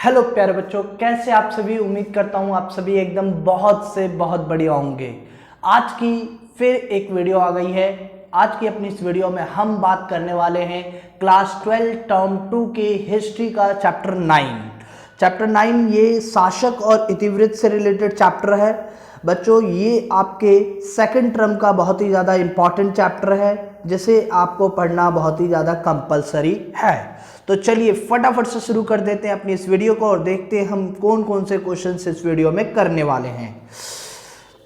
Hello प्यारे बच्चों, कैसे आप सभी। उम्मीद करता हूँ आप सभी एकदम बहुत से बहुत बढ़िया होंगे। आज की फिर एक वीडियो आ गई है। आज की अपनी इस वीडियो में हम बात करने वाले हैं क्लास 12 टर्म 2 के हिस्ट्री का चैप्टर 9। चैप्टर 9 ये शासक और इतिवृत्त से रिलेटेड चैप्टर है। बच्चों ये आपके सेकंड टर्म का बहुत ही ज़्यादा इम्पॉर्टेंट चैप्टर है, जिसे आपको पढ़ना बहुत ही ज़्यादा कंपलसरी है। तो चलिए फटाफट से शुरू कर देते हैं अपनी इस वीडियो को और देखते हैं हम कौन कौन से क्वेश्चन इस वीडियो में करने वाले हैं।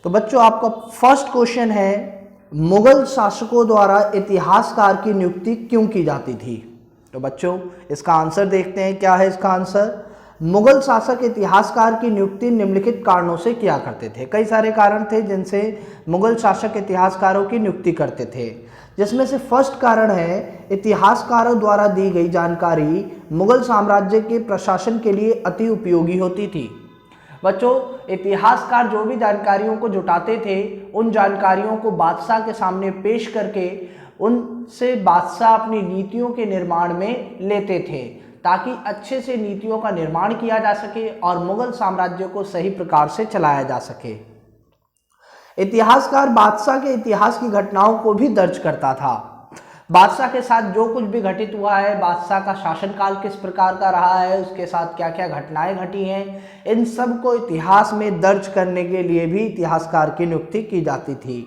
तो बच्चों आपका फर्स्ट क्वेश्चन है, मुगल शासकों द्वारा इतिहासकार की नियुक्ति क्यों की जाती थी। तो बच्चों इसका आंसर देखते हैं। क्या है इसका आंसर? मुगल शासक इतिहासकार की नियुक्ति निम्नलिखित कारणों से किया करते थे। कई सारे कारण थे जिनसे मुगल शासक इतिहासकारों की नियुक्ति करते थे, जिसमें से फर्स्ट कारण है, इतिहासकारों द्वारा दी गई जानकारी मुगल साम्राज्य के प्रशासन के लिए अति उपयोगी होती थी। बच्चों इतिहासकार जो भी जानकारियों को जुटाते थे, उन जानकारियों को बादशाह के सामने पेश करके उनसे बादशाह अपनी नीतियों के निर्माण में लेते थे, ताकि अच्छे से नीतियों का निर्माण किया जा सके और मुगल साम्राज्य को सही प्रकार से चलाया जा सके। इतिहासकार बादशाह के इतिहास की घटनाओं को भी दर्ज करता था। बादशाह के साथ जो कुछ भी घटित हुआ है, बादशाह का शासनकाल किस प्रकार का रहा है, उसके साथ क्या क्या घटनाएं घटी हैं, इन सब को इतिहास में दर्ज करने के लिए भी इतिहासकार की नियुक्ति की जाती थी।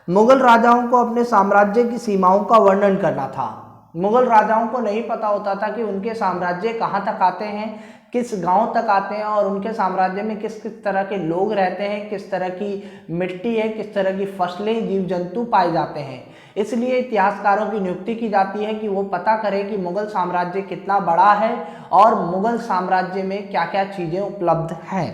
मुगल राजाओं को अपने साम्राज्य की सीमाओं का वर्णन करना था। मुगल राजाओं को नहीं पता होता था कि उनके साम्राज्य कहाँ तक आते हैं, किस गांव तक आते हैं और उनके साम्राज्य में किस किस तरह के लोग रहते हैं, किस तरह की मिट्टी है, किस तरह की फसलें, जीव जंतु पाए जाते हैं। इसलिए इतिहासकारों की नियुक्ति की जाती है कि वो पता करें कि मुगल साम्राज्य कितना बड़ा है और मुगल साम्राज्य में क्या क्या चीज़ें उपलब्ध हैं।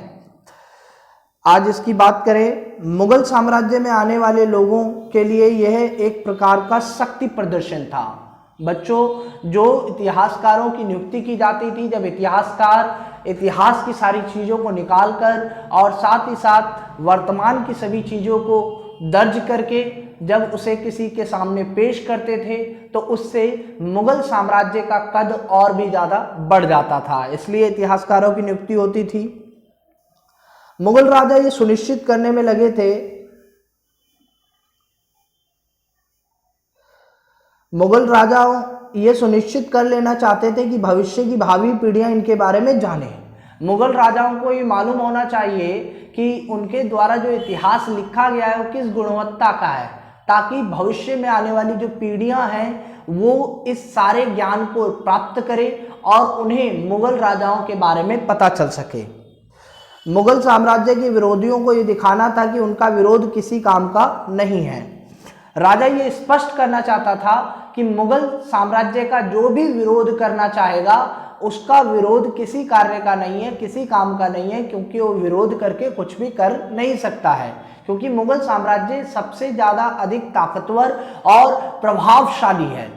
आज इसकी बात करें, मुगल साम्राज्य में आने वाले लोगों के लिए यह एक प्रकार का शक्ति प्रदर्शन था। बच्चों जो इतिहासकारों की नियुक्ति की जाती थी, जब इतिहासकार इतिहास की सारी चीज़ों को निकाल कर और साथ ही साथ वर्तमान की सभी चीज़ों को दर्ज करके जब उसे किसी के सामने पेश करते थे, तो उससे मुगल साम्राज्य का कद और भी ज़्यादा बढ़ जाता था। इसलिए इतिहासकारों की नियुक्ति होती थी। मुगल राजा ये सुनिश्चित करने में लगे थे, मुगल राजा ये सुनिश्चित कर लेना चाहते थे कि भविष्य की भावी पीढ़ियां इनके बारे में जाने। मुगल राजाओं को ये मालूम होना चाहिए कि उनके द्वारा जो इतिहास लिखा गया है वो किस गुणवत्ता का है, ताकि भविष्य में आने वाली जो पीढ़ियां हैं वो इस सारे ज्ञान को प्राप्त करें और उन्हें मुगल राजाओं के बारे में पता चल सके। मुगल साम्राज्य के विरोधियों को ये दिखाना था कि उनका विरोध किसी काम का नहीं है। राजा ये स्पष्ट करना चाहता था कि मुगल साम्राज्य का जो भी विरोध करना चाहेगा उसका विरोध किसी कार्य का नहीं है, किसी काम का नहीं है, क्योंकि वो विरोध करके कुछ भी कर नहीं सकता है, क्योंकि मुगल साम्राज्य सबसे ज़्यादा अधिक ताकतवर और प्रभावशाली है।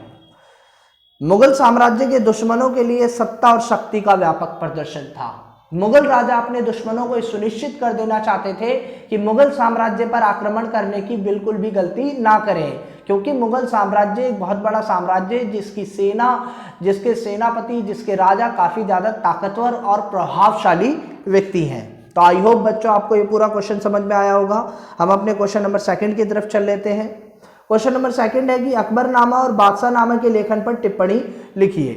मुगल साम्राज्य के दुश्मनों के लिए सत्ता और शक्ति का व्यापक प्रदर्शन था। मुगल राजा अपने दुश्मनों को सुनिश्चित कर देना चाहते थे कि मुगल साम्राज्य पर आक्रमण करने की बिल्कुल भी गलती ना करें, क्योंकि मुगल साम्राज्य एक बहुत बड़ा साम्राज्य है जिसकी सेना, जिसके सेनापति, जिसके राजा काफ़ी ज़्यादा ताकतवर और प्रभावशाली व्यक्ति हैं। तो आई होप बच्चों आपको ये पूरा क्वेश्चन समझ में आया होगा। हम अपने क्वेश्चन नंबर 2 की तरफ चल लेते हैं। क्वेश्चन नंबर 2 है कि अकबरनामा और बादशाहनामा के लेखन पर टिप्पणी लिखिए।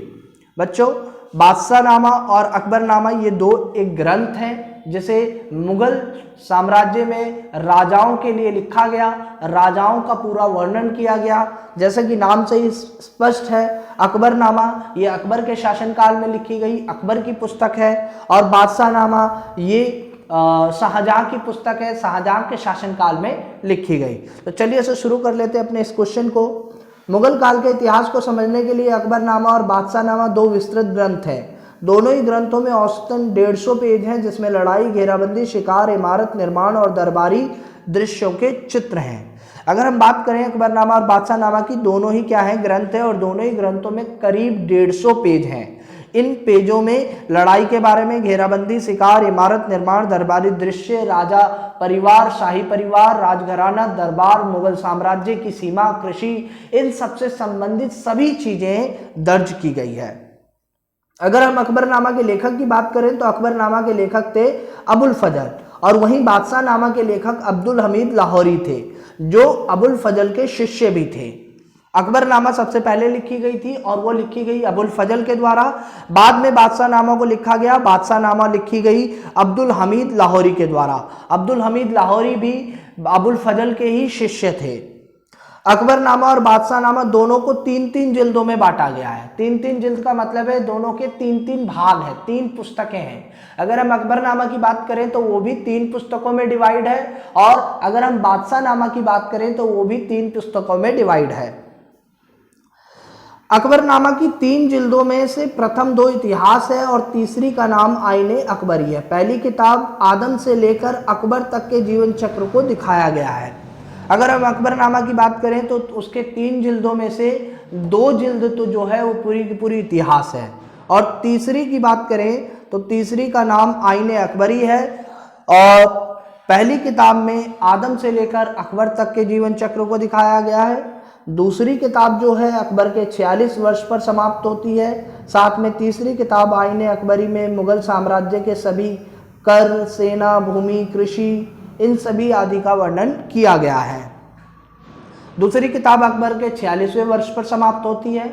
बच्चों बादशाहनामा और अकबरनामा ये दो एक ग्रंथ हैं जिसे मुगल साम्राज्य में राजाओं के लिए लिखा गया, राजाओं का पूरा वर्णन किया गया। जैसे कि नाम से ही स्पष्ट है, अकबरनामा ये अकबर के शासनकाल में लिखी गई अकबर की पुस्तक है और बादशाहनामा ये शाहजहां की पुस्तक है, शाहजहां के शासनकाल में लिखी गई। तो चलिए इसे शुरू कर लेते हैं अपने इस क्वेश्चन को। मुगल काल के इतिहास को समझने के लिए अकबरनामा और बादशाहनामा दो विस्तृत ग्रंथ हैं। दोनों ही ग्रंथों में औसतन 150 पेज हैं, जिसमें लड़ाई, घेराबंदी, शिकार, इमारत निर्माण और दरबारी दृश्यों के चित्र हैं। अगर हम बात करें अकबरनामा और बादशाहनामा की, दोनों ही क्या है, ग्रंथ है और दोनों ही ग्रंथों में करीब 150 पेज हैं। इन पेजों में लड़ाई के बारे में, घेराबंदी, शिकार, इमारत निर्माण, दरबारी दृश्य, राजा परिवार, शाही परिवार, राजघराना, दरबार, मुगल साम्राज्य की सीमा, कृषि, इन सबसे संबंधित सभी चीजें दर्ज की गई है। अगर हम अकबरनामा के लेखक की बात करें तो अकबरनामा के लेखक थे अबुल फजल, और वहीं बादशाहनामा के लेखक अब्दुल हमीद लाहौरी थे, जो अबुल फजल के शिष्य भी थे। अकबरनामा सबसे पहले लिखी गई थी और वो लिखी गई अबुल फजल के द्वारा। बाद में बादशाहनामा को लिखा गया, बादशाहनामा लिखी गई अब्दुल हमीद लाहौरी के द्वारा। अब्दुल हमीद लाहौरी भी अबुल फजल के ही शिष्य थे। अकबरनामा और बादशाहनामा दोनों को 3-3 जिल्दों में बांटा गया है। 3-3 जिल्द का मतलब है दोनों के 3-3 भाग हैं, 3 पुस्तकें हैं। अगर हम अकबरनामा की बात करें तो वो भी 3 पुस्तकों में डिवाइड है, और अगर हम बादशाहनामा की बात करें तो वो भी 3 पुस्तकों में डिवाइड है। अकबरनामा की 3 जिल्दों में से प्रथम 2 इतिहास है और तीसरी का नाम आईने अकबरी है। पहली किताब आदम से लेकर अकबर तक के जीवन चक्र को दिखाया गया है। अगर हम अकबरनामा की बात करें तो उसके 3 जिल्दों में से 2 जिल्द तो जो है वो पूरी की पूरी इतिहास है, और तीसरी की बात करें तो तीसरी का नाम आईने अकबरी है। और पहली किताब में आदम से लेकर अकबर तक के जीवन चक्र को दिखाया गया है। दूसरी किताब जो है अकबर के 46 वर्ष पर समाप्त होती है। साथ में तीसरी किताब आईने अकबरी में मुगल साम्राज्य के सभी कर, सेना, भूमि, कृषि, इन सभी आदि का वर्णन किया गया है। दूसरी किताब अकबर के 46वें वर्ष पर समाप्त होती है।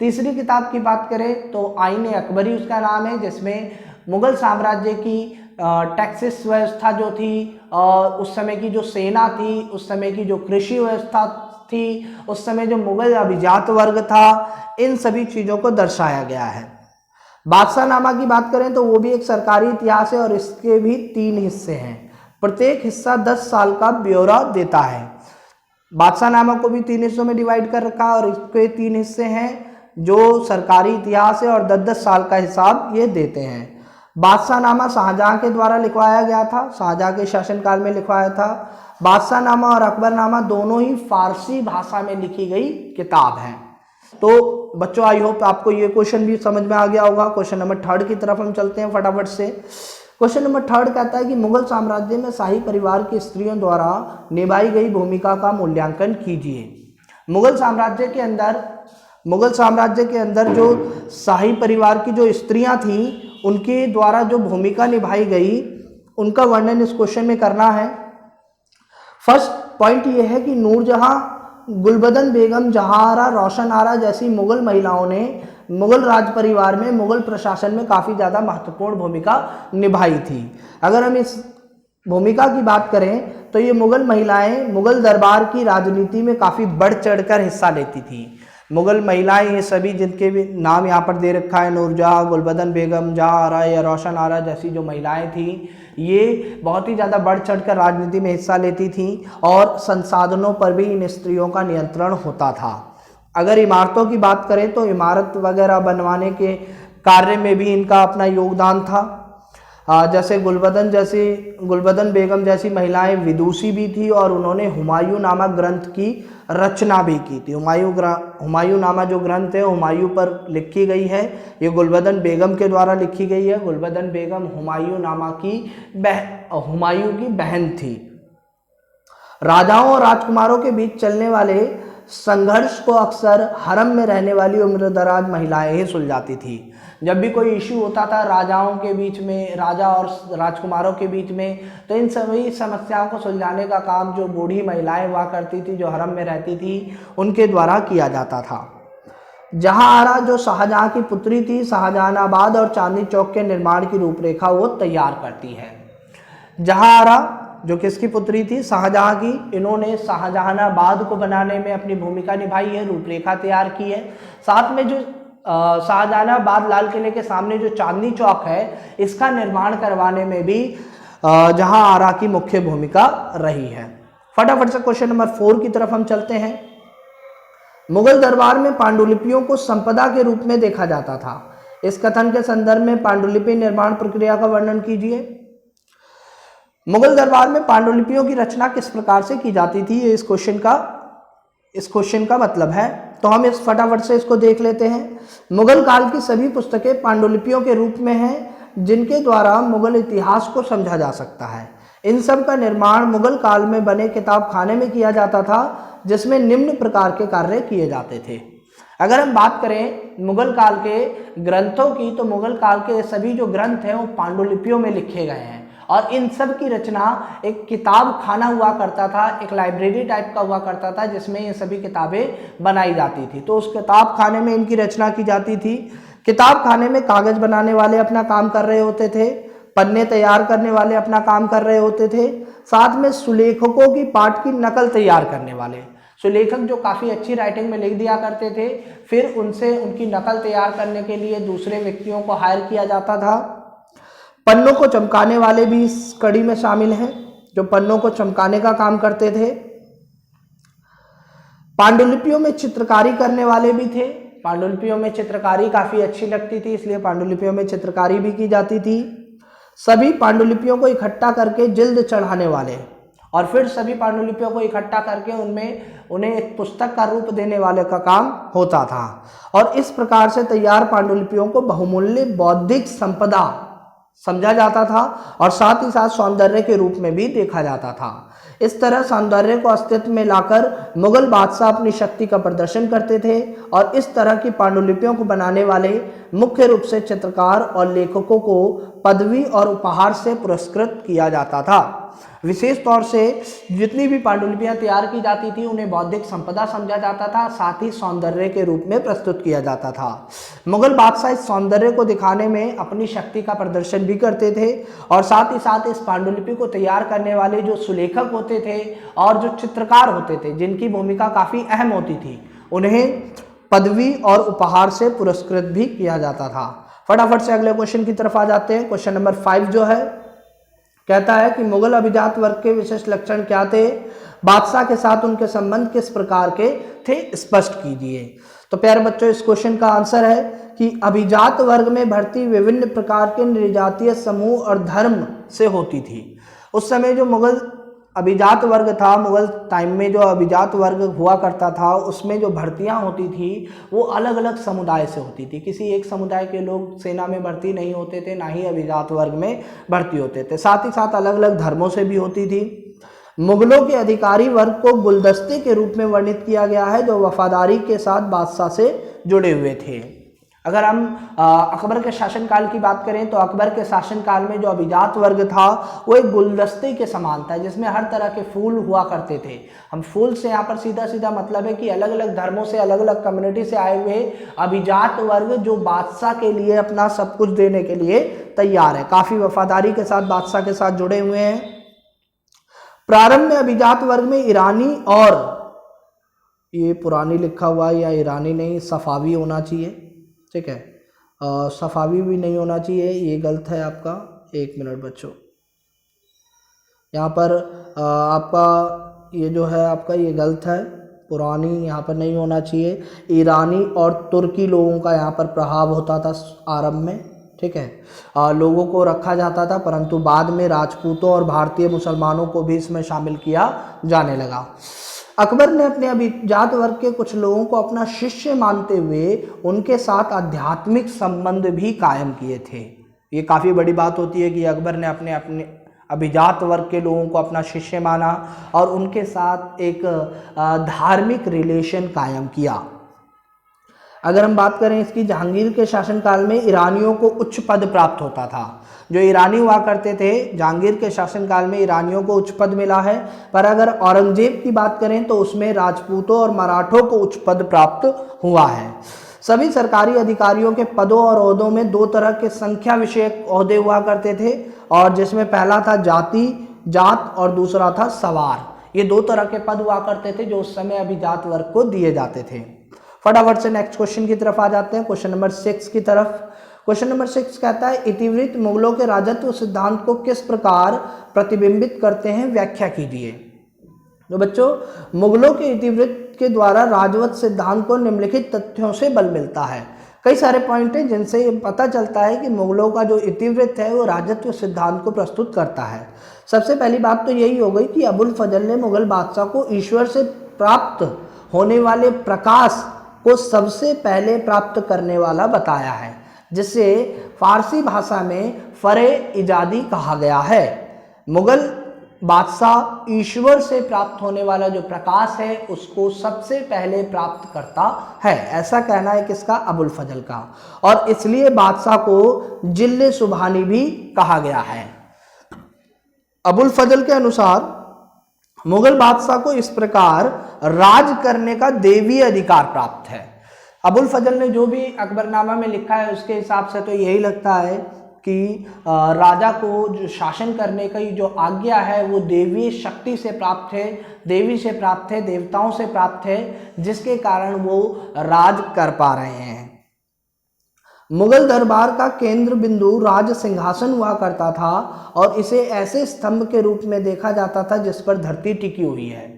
तीसरी किताब की बात करें तो आईने अकबरी उसका नाम है, जिसमें मुगल साम्राज्य की टैक्सेस व्यवस्था जो थी, उस समय की जो सेना थी, उस समय की जो कृषि व्यवस्था थी, उस समय जो मुगल अभिजात वर्ग था, इन सभी चीज़ों को दर्शाया गया है। बादशाहनामा की बात करें तो वो भी एक सरकारी इतिहास है और इसके भी 3 हिस्से हैं। प्रत्येक हिस्सा 10 साल का ब्यौरा देता है। बादशाहनामा को भी 3 हिस्सों में डिवाइड कर रखा है और इसके 3 हिस्से हैं जो सरकारी इतिहास है और 10-10 साल का हिसाब ये देते हैं। बादशाहनामा शाहजहां के द्वारा लिखवाया गया था, शाहजहां के शासनकाल में लिखवाया था। बादशाहनामा और अकबरनामा दोनों ही फारसी भाषा में लिखी गई किताब है। तो बच्चों, आई होप आपको ये क्वेश्चन भी समझ में आ गया होगा। क्वेश्चन नंबर 3 की तरफ हम चलते हैं फटाफट से। क्वेश्चन नंबर 3 कहता है कि मुगल साम्राज्य में शाही परिवार की स्त्रियों द्वारा निभाई गई भूमिका का मूल्यांकन कीजिए। मुगल साम्राज्य के अंदर जो शाही परिवार की जो स्त्रियां थीं, उनके द्वारा जो भूमिका निभाई गई, उनका वर्णन इस क्वेश्चन में करना है। फर्स्ट पॉइंट ये है कि नूरजहां, गुलबदन बेगम, जहांआरा, रोशन आरा जैसी मुगल महिलाओं ने मुगल राज परिवार में, मुगल प्रशासन में काफ़ी ज़्यादा महत्वपूर्ण भूमिका निभाई थी। अगर हम इस भूमिका की बात करें तो ये मुगल महिलाएं मुगल दरबार की राजनीति में काफ़ी बढ़ चढ़कर हिस्सा लेती थी। मुगल महिलाएं, ये सभी जिनके भी नाम यहाँ पर दे रखा है, नूरजहां, गुलबदन बेगम, जहांआरा या रोशन आरा जैसी जो महिलाएं थीं, ये बहुत ही ज़्यादा बढ़ चढ़कर राजनीति में हिस्सा लेती थीं और संसाधनों पर भी इन स्त्रियों का नियंत्रण होता था। अगर इमारतों की बात करें तो इमारत वगैरह बनवाने के कार्य में भी इनका अपना योगदान था। जैसे गुलबदन बेगम जैसी महिलाएं विदुषी भी थी और उन्होंने हुमायूं नामक ग्रंथ की रचना भी की थी। हुमायूं नामा जो ग्रंथ है हुमायूं पर लिखी गई है, ये गुलबदन बेगम के द्वारा लिखी गई है। गुलबदन बेगम हुमायूं की बहन थी। राजाओं और राजकुमारों के बीच चलने वाले संघर्ष को अक्सर हरम में रहने वाली उम्रदराज महिलाएं ही सुलझाती थी। जब भी कोई इशू होता था राजाओं के बीच में, राजा और राजकुमारों के बीच में, तो इन सभी समस्याओं को सुलझाने का काम जो बूढ़ी महिलाएं हुआ करती थी, जो हरम में रहती थी, उनके द्वारा किया जाता था। जहांआरा जो शाहजहां की पुत्री थी, शाहजहानाबाद और चांदनी चौक के निर्माण की रूपरेखा वो तैयार करती है। जहांआरा जो किसकी पुत्री थी? शाहजहां की। इन्होंने शाहजहानाबाद को बनाने में अपनी भूमिका निभाई है, रूपरेखा तैयार की है। साथ में जो शाहजहानाबाद लाल किले के सामने जो चांदनी चौक है, इसका निर्माण करवाने में भी जहांआरा की मुख्य भूमिका रही है। फटाफट से क्वेश्चन नंबर 4 की तरफ हम चलते हैं। मुगल दरबार में पांडुलिपियों को संपदा के रूप में देखा जाता था। इस कथन के संदर्भ में पांडुलिपि निर्माण प्रक्रिया का वर्णन कीजिए। मुगल दरबार में पांडुलिपियों की रचना किस प्रकार से की जाती थी, ये इस क्वेश्चन का मतलब है। तो हम इस फटाफट से इसको देख लेते हैं। मुगल काल की सभी पुस्तकें पांडुलिपियों के रूप में हैं, जिनके द्वारा मुगल इतिहास को समझा जा सकता है। इन सब का निर्माण मुगल काल में बने किताब खाने में किया जाता था, जिसमें निम्न प्रकार के कार्य किए जाते थे। अगर हम बात करें मुगल काल के ग्रंथों की, तो मुगल काल के सभी जो ग्रंथ हैं वो पांडुलिपियों में लिखे गए हैं और इन सब की रचना एक किताब खाना हुआ करता था, एक लाइब्रेरी टाइप का हुआ करता था जिसमें ये सभी किताबें बनाई जाती थी। तो उस किताब खाने में इनकी रचना की जाती थी। किताब खाने में कागज बनाने वाले अपना काम कर रहे होते थे, पन्ने तैयार करने वाले अपना काम कर रहे होते थे, साथ में सुलेखकों की पाठ की नकल तैयार करने वाले, सुलेखक जो काफ़ी अच्छी राइटिंग में लिख दिया करते थे, फिर उनसे उनकी नकल तैयार करने के लिए दूसरे व्यक्तियों को हायर किया जाता था। पन्नों को चमकाने वाले भी इस कड़ी में शामिल हैं, जो पन्नों को चमकाने का काम करते थे। पांडुलिपियों में चित्रकारी करने वाले भी थे। पांडुलिपियों में चित्रकारी काफ़ी अच्छी लगती थी, इसलिए पांडुलिपियों में चित्रकारी भी की जाती थी। सभी पांडुलिपियों को इकट्ठा करके जिल्द चढ़ाने वाले और फिर सभी पांडुलिपियों को इकट्ठा करके उन्हें एक पुस्तक का रूप देने वाले का काम होता था। और इस प्रकार से तैयार पांडुलिपियों को बहुमूल्य बौद्धिक संपदा समझा जाता था और साथ ही साथ सौंदर्य के रूप में भी देखा जाता था। इस तरह सौंदर्य को अस्तित्व में लाकर मुगल बादशाह अपनी शक्ति का प्रदर्शन करते थे और इस तरह की पांडुलिपियों को बनाने वाले मुख्य रूप से चित्रकार और लेखकों को पदवी और उपहार से पुरस्कृत किया जाता था। विशेष तौर से जितनी भी पांडुलिपियां तैयार की जाती थी उन्हें बौद्धिक संपदा समझा जाता था, साथ ही सौंदर्य के रूप में प्रस्तुत किया जाता था। मुगल बादशाह इस सौंदर्य को दिखाने में अपनी शक्ति का प्रदर्शन भी करते थे और साथ ही साथ इस पांडुलिपि को तैयार करने वाले जो सुलेखक होते थे और जो चित्रकार होते थे, जिनकी भूमिका काफ़ी अहम होती थी, उन्हें पदवी और उपहार से पुरस्कृत भी किया जाता था। फटाफट से अगले क्वेश्चन की तरफ आ जाते हैं। क्वेश्चन नंबर 5 जो है कहता है कि मुगल अभिजात वर्ग के विशेष लक्षण क्या थे, बादशाह के साथ उनके संबंध किस प्रकार के थे, स्पष्ट कीजिए। तो प्यारे बच्चों, इस क्वेश्चन का आंसर है कि अभिजात वर्ग में भर्ती विभिन्न प्रकार के नृजातीय समूह और धर्म से होती थी। उस समय जो मुगल अभिजात वर्ग था, मुगल टाइम में जो अभिजात वर्ग हुआ करता था, उसमें जो भर्तियां होती थी वो अलग अलग समुदाय से होती थी। किसी एक समुदाय के लोग सेना में भर्ती नहीं होते थे, ना ही अभिजात वर्ग में भर्ती होते थे। साथ ही साथ अलग अलग धर्मों से भी होती थी। मुगलों के अधिकारी वर्ग को गुलदस्ते के रूप में वर्णित किया गया है, जो वफादारी के साथ बादशाह से जुड़े हुए थे। अगर हम अकबर के शासनकाल की बात करें तो अकबर के शासनकाल में जो अभिजात वर्ग था वो एक गुलदस्ते के समान था, जिसमें हर तरह के फूल हुआ करते थे। हम फूल से यहाँ पर सीधा सीधा मतलब है कि अलग अलग धर्मों से, अलग अलग कम्युनिटी से आए हुए अभिजात वर्ग जो बादशाह के लिए अपना सब कुछ देने के लिए तैयार है, काफ़ी वफादारी के साथ बादशाह के साथ जुड़े हुए हैं। प्रारंभ में अभिजात वर्ग में ईरानी, और ये पुरानी लिखा हुआ है या ईरानी नहीं, सफावी होना चाहिए, ठीक है, सफावी भी नहीं होना चाहिए, ये गलत है आपका। एक मिनट बच्चों, यहाँ पर आपका ये जो है आपका ये गलत है, पुरानी यहाँ पर नहीं होना चाहिए। ईरानी और तुर्की लोगों का यहाँ पर प्रभाव होता था आरंभ में, ठीक है, लोगों को रखा जाता था, परंतु बाद में राजपूतों और भारतीय मुसलमानों को भी इसमें शामिल किया जाने लगा। अकबर ने अपने अभिजात वर्ग के कुछ लोगों को अपना शिष्य मानते हुए उनके साथ आध्यात्मिक संबंध भी कायम किए थे। ये काफ़ी बड़ी बात होती है कि अकबर ने अपने अभिजात वर्ग के लोगों को अपना शिष्य माना और उनके साथ एक धार्मिक रिलेशन कायम किया। अगर हम बात करें इसकी, जहांगीर के शासनकाल में ईरानियों को उच्च पद प्राप्त होता था। जो ईरानी हुआ करते थे, जहांगीर के शासनकाल में ईरानियों को उच्च पद मिला है। पर अगर औरंगजेब की बात करें तो उसमें राजपूतों और मराठों को उच्च पद प्राप्त हुआ है। सभी सरकारी अधिकारियों के पदों और ओहदों में दो तरह के संख्या विषयक ओहदे हुआ करते थे, और जिसमें पहला था जात और दूसरा था सवार। ये दो तरह के पद हुआ करते थे जो उस समय अभिजात वर्ग को दिए जाते थे। फटाफट से नेक्स्ट क्वेश्चन की तरफ आ जाते हैं, क्वेश्चन नंबर 6 की तरफ। क्वेश्चन नंबर 6 कहता है, इतिवृत्त मुगलों के राजत्व सिद्धांत को किस प्रकार प्रतिबिंबित करते हैं, व्याख्या कीजिए। तो बच्चों, मुगलों के इतिवृत्त के द्वारा राजवत सिद्धांत को निम्नलिखित तथ्यों से बल मिलता है। कई सारे पॉइंट हैं जिनसे ये पता चलता है कि मुगलों का जो इतिवृत्त है वो राजत्व सिद्धांत को प्रस्तुत करता है। सबसे पहली बात तो यही हो गई कि अबुल फजल ने मुगल बादशाह को ईश्वर से प्राप्त होने वाले प्रकाश को सबसे पहले प्राप्त करने वाला बताया है, जिसे फारसी भाषा में फरे इजादी कहा गया है। मुगल बादशाह ईश्वर से प्राप्त होने वाला जो प्रकाश है उसको सबसे पहले प्राप्त करता है, ऐसा कहना है किसका? अबुल फजल का। और इसलिए बादशाह को जिल्ले सुबहानी भी कहा गया है। अबुल फजल के अनुसार मुगल बादशाह को इस प्रकार राज करने का देवी अधिकार प्राप्त है। अबुल फजल ने जो भी अकबरनामा में लिखा है उसके हिसाब से तो यही लगता है कि राजा को जो शासन करने की जो आज्ञा है वो देवी शक्ति से प्राप्त है, देवी से प्राप्त है, देवताओं से प्राप्त है, जिसके कारण वो राज कर पा रहे हैं। मुगल दरबार का केंद्र बिंदु राज सिंहासन हुआ करता था और इसे ऐसे स्तंभ के रूप में देखा जाता था जिस पर धरती टिकी हुई है।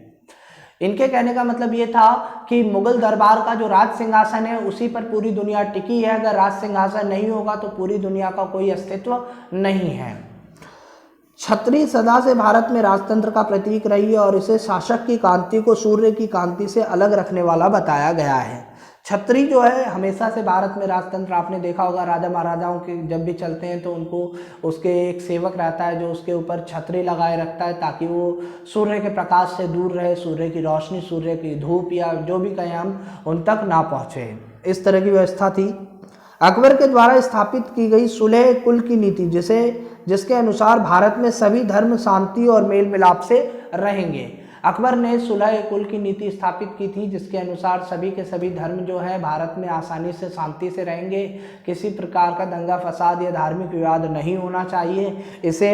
इनके कहने का मतलब ये था कि मुगल दरबार का जो राज सिंहासन है उसी पर पूरी दुनिया टिकी है। अगर राज सिंहासन नहीं होगा तो पूरी दुनिया का कोई अस्तित्व नहीं है। छतरी सदा से भारत में राजतंत्र का प्रतीक रही है और इसे शासक की कांति को सूर्य की कांति से अलग रखने वाला बताया गया है। छतरी जो है हमेशा से भारत में राजतंत्र, आपने देखा होगा राजा महाराजाओं के जब भी चलते हैं तो उनको उसके एक सेवक रहता है जो उसके ऊपर छतरी लगाए रखता है ताकि वो सूर्य के प्रकाश से दूर रहे, सूर्य की रोशनी, सूर्य की धूप या जो भी कहें हम उन तक ना पहुँचे। इस तरह की व्यवस्था थी। अकबर के द्वारा स्थापित की गई सुलह कुल की नीति जिसके अनुसार भारत में सभी धर्म शांति और मेल मिलाप से रहेंगे। अकबर ने सुलह कुल की नीति स्थापित की थी जिसके अनुसार सभी के सभी धर्म जो है भारत में आसानी से शांति से रहेंगे, किसी प्रकार का दंगा फसाद या धार्मिक विवाद नहीं होना चाहिए। इसे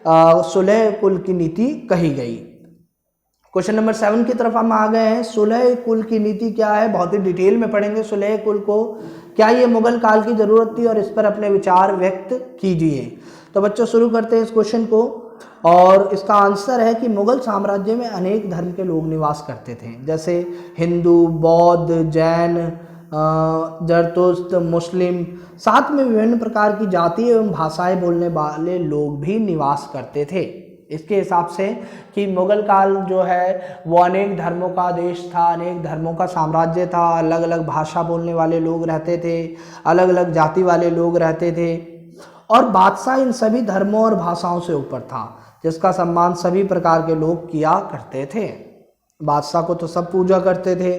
सुलह कुल की नीति कही गई। क्वेश्चन नंबर 7 की तरफ हम आ गए हैं। सुलह कुल की नीति क्या है, बहुत ही डिटेल में पढ़ेंगे सुलह कुल को। क्या ये मुगल काल की जरूरत थी और इस पर अपने विचार व्यक्त कीजिए। तो बच्चों शुरू करते हैं इस क्वेश्चन को और इसका आंसर है कि मुगल साम्राज्य में अनेक धर्म के लोग निवास करते थे, जैसे हिंदू, बौद्ध, जैन, जरतुस्त, मुस्लिम, साथ में विभिन्न प्रकार की जाति एवं भाषाएं बोलने वाले लोग भी निवास करते थे। इसके हिसाब से कि मुगल काल जो है वो अनेक धर्मों का देश था, अनेक धर्मों का साम्राज्य था, अलग अलग भाषा बोलने वाले लोग रहते थे, अलग अलग जाति वाले लोग रहते थे और बादशाह इन सभी धर्मों और भाषाओं से ऊपर था जिसका सम्मान सभी प्रकार के लोग किया करते थे। बादशाह को तो सब पूजा करते थे।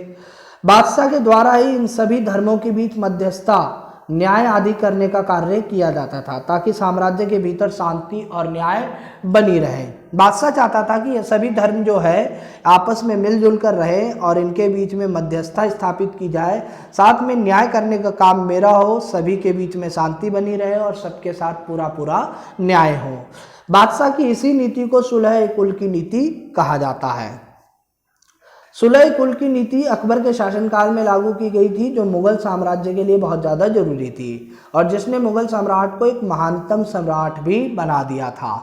बादशाह के द्वारा ही इन सभी धर्मों के बीच मध्यस्थता, न्याय आदि करने का कार्य किया जाता था ताकि साम्राज्य के भीतर शांति और न्याय बनी रहे। बादशाह चाहता था कि ये सभी धर्म जो है आपस में मिलजुल कर रहे और इनके बीच में मध्यस्थता स्थापित की जाए, साथ में न्याय करने का काम मेरा हो, सभी के बीच में शांति बनी रहे और सबके साथ पूरा न्याय हो। बादशाह की इसी नीति को सुलह कुल की नीति कहा जाता है। सुलह कुल की नीति अकबर के शासनकाल में लागू की गई थी जो मुगल साम्राज्य के लिए बहुत ज़्यादा जरूरी थी और जिसने मुगल सम्राट को एक महानतम सम्राट भी बना दिया था।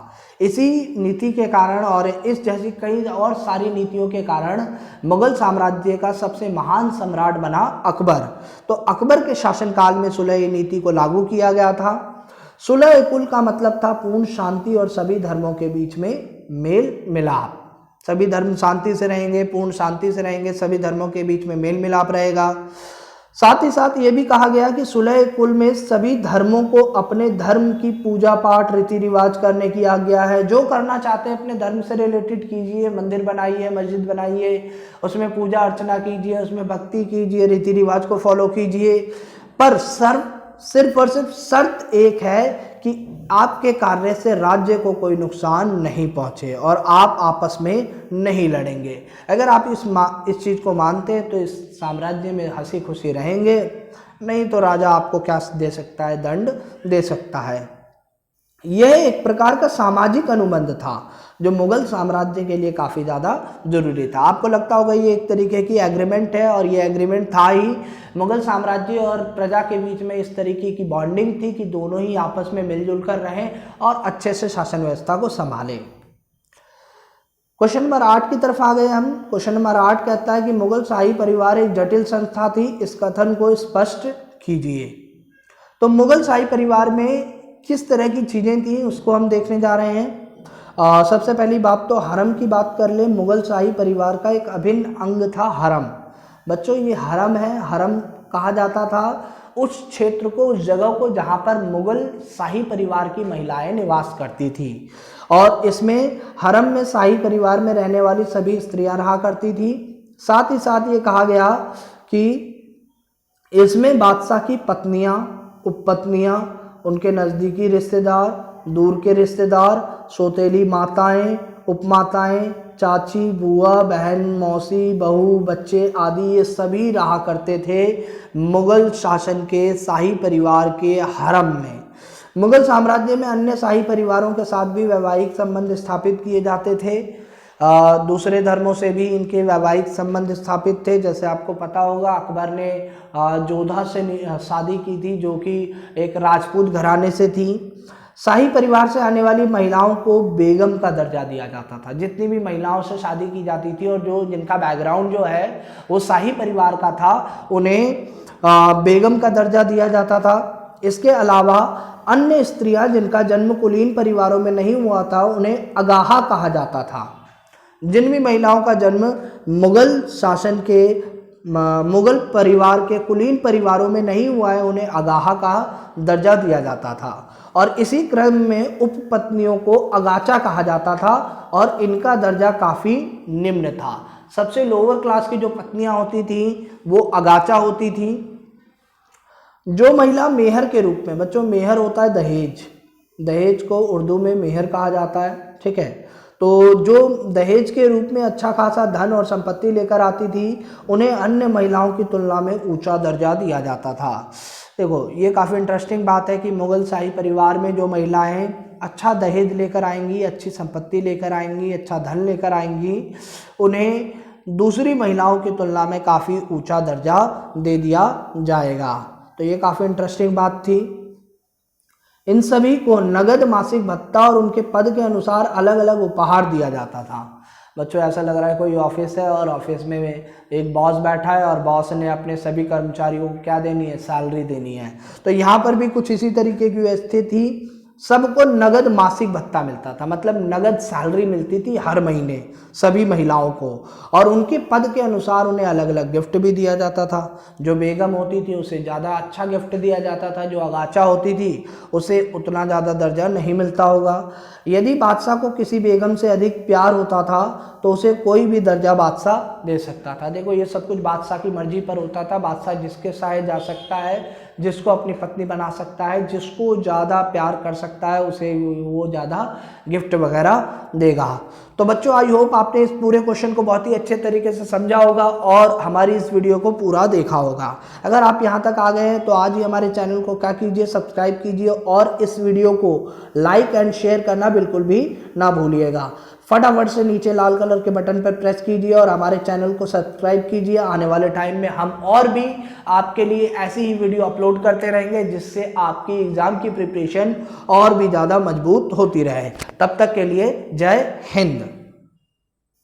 इसी नीति के कारण और इस जैसी कई और सारी नीतियों के कारण मुगल साम्राज्य का सबसे महान सम्राट बना अकबर। तो अकबर के शासनकाल में सुलह नीति को लागू किया गया था। सुलह कुल का मतलब था पूर्ण शांति और सभी धर्मों के बीच में मेल मिलाप। सभी धर्म शांति से रहेंगे, पूर्ण शांति से रहेंगे, सभी धर्मों के बीच में मेल मिलाप रहेगा। साथ ही साथ ये भी कहा गया कि सुलह कुल में सभी धर्मों को अपने धर्म की पूजा पाठ रीति रिवाज करने की आज्ञा है। जो करना चाहते हैं अपने धर्म से रिलेटेड कीजिए, मंदिर बनाइए, मस्जिद बनाइए, उसमें पूजा अर्चना कीजिए, उसमें भक्ति कीजिए, रीति रिवाज को फॉलो कीजिए, पर सिर्फ और सिर्फ शर्त एक है कि आपके कार्य से राज्य को कोई नुकसान नहीं पहुंचे और आप आपस में नहीं लड़ेंगे। अगर आप इस चीज़ को मानते हैं तो इस साम्राज्य में हंसी खुशी रहेंगे, नहीं तो राजा आपको क्या दे सकता है, दंड दे सकता है। यह एक प्रकार का सामाजिक अनुबंध था जो मुगल साम्राज्य के लिए काफ़ी ज़्यादा जरूरी था। आपको लगता होगा ये एक तरीके की एग्रीमेंट है और ये एग्रीमेंट था ही। मुगल साम्राज्य और प्रजा के बीच में इस तरीके की बॉन्डिंग थी कि दोनों ही आपस में मिलजुल कर रहें और अच्छे से शासन व्यवस्था को संभालें। क्वेश्चन नंबर 8 की तरफ आ गए हम। क्वेश्चन नंबर 8 कहता है कि मुगल शाही परिवार एक जटिल संस्था थी, इस कथन को स्पष्ट कीजिए। तो मुगल शाही परिवार में किस तरह की चीज़ें थी उसको हम देखने जा रहे हैं। सबसे पहली बात तो हरम की बात कर ले। मुगल शाही परिवार का एक अभिन्न अंग था हरम। बच्चों ये हरम है, हरम कहा जाता था उस क्षेत्र को, उस जगह को जहाँ पर मुगल शाही परिवार की महिलाएं निवास करती थी। और इसमें हरम में शाही परिवार में रहने वाली सभी स्त्रियां रहा करती थी। साथ ही साथ ये कहा गया कि इसमें बादशाह की पत्नियां, उपपत्नियां, उनके नज़दीकी रिश्तेदार, दूर के रिश्तेदार, सौतेली माताएं, उपमाताएं, चाची, बुआ, बहन, मौसी, बहू, बच्चे आदि ये सभी रहा करते थे मुगल शासन के शाही परिवार के हरम में। मुगल साम्राज्य में अन्य शाही परिवारों के साथ भी वैवाहिक संबंध स्थापित किए जाते थे। दूसरे धर्मों से भी इनके वैवाहिक संबंध स्थापित थे। जैसे आपको पता होगा अकबर ने जोधा से शादी की थी, जो कि एक राजपूत घराने से थी। शाही परिवार से आने वाली महिलाओं को बेगम का दर्जा दिया जाता था। जितनी भी महिलाओं से शादी की जाती थी और जिनका बैकग्राउंड जो है वो शाही परिवार का था, उन्हें बेगम का दर्जा दिया जाता था। इसके अलावा अन्य स्त्रियां जिनका जन्म कुलीन परिवारों में नहीं हुआ था, उन्हें अगाहा कहा जाता था। जिन भी महिलाओं का जन्म मुगल शासन के मुगल परिवार के कुलीन परिवारों में नहीं हुआ है, उन्हें अगाहा का दर्जा दिया जाता था। और इसी क्रम में उपपत्नियों को अगाचा कहा जाता था और इनका दर्जा काफ़ी निम्न था। सबसे लोअर क्लास की जो पत्नियां होती थी वो अगाचा होती थी। जो महिला मेहर के रूप में, बच्चों मेहर होता है दहेज, दहेज को उर्दू में मेहर कहा जाता है, ठीक है। तो जो दहेज के रूप में अच्छा खासा धन और संपत्ति लेकर आती थी, उन्हें अन्य महिलाओं की तुलना में ऊंचा दर्जा दिया जाता था। देखो ये काफ़ी इंटरेस्टिंग बात है कि मुगल शाही परिवार में जो महिलाएं अच्छा दहेज लेकर आएंगी, अच्छी संपत्ति लेकर आएंगी, अच्छा धन लेकर आएंगी, उन्हें दूसरी महिलाओं की तुलना में काफ़ी ऊंचा दर्जा दे दिया जाएगा। तो ये काफ़ी इंटरेस्टिंग बात थी। इन सभी को नगद मासिक भत्ता और उनके पद के अनुसार अलग अलग उपहार दिया जाता था। बच्चों ऐसा लग रहा है कोई ऑफिस है और ऑफिस में एक बॉस बैठा है और बॉस ने अपने सभी कर्मचारियों को क्या देनी है, सैलरी देनी है। तो यहाँ पर भी कुछ इसी तरीके की व्यवस्था थी। सबको नगद मासिक भत्ता मिलता था, मतलब नगद सैलरी मिलती थी हर महीने सभी महिलाओं को, और उनके पद के अनुसार उन्हें अलग अलग गिफ्ट भी दिया जाता था। जो बेगम होती थी उसे ज़्यादा अच्छा गिफ्ट दिया जाता था, जो अगाचा होती थी उसे उतना ज़्यादा दर्जा नहीं मिलता होगा। यदि बादशाह को किसी बेगम से अधिक प्यार होता था तो उसे कोई भी दर्जा बादशाह दे सकता था। देखो ये सब कुछ बादशाह की मर्जी पर होता था। बादशाह जिसके साथ जा सकता है, जिसको अपनी पत्नी बना सकता है, जिसको ज़्यादा प्यार कर सकता है, उसे वो ज़्यादा गिफ्ट वगैरह देगा। तो बच्चों आई होप आपने इस पूरे क्वेश्चन को बहुत ही अच्छे तरीके से समझा होगा और हमारी इस वीडियो को पूरा देखा होगा। अगर आप यहाँ तक आ गए हैं तो आज ही हमारे चैनल को क्या कीजिए, सब्सक्राइब कीजिए और इस वीडियो को लाइक एंड शेयर करना बिल्कुल भी ना भूलिएगा। फटाफट से नीचे लाल कलर के बटन पर प्रेस कीजिए और हमारे चैनल को सब्सक्राइब कीजिए। आने वाले टाइम में हम और भी आपके लिए ऐसी ही वीडियो अपलोड करते रहेंगे जिससे आपकी एग्जाम की प्रिपरेशन और भी ज़्यादा मजबूत होती रहे। तब तक के लिए जय हिंद।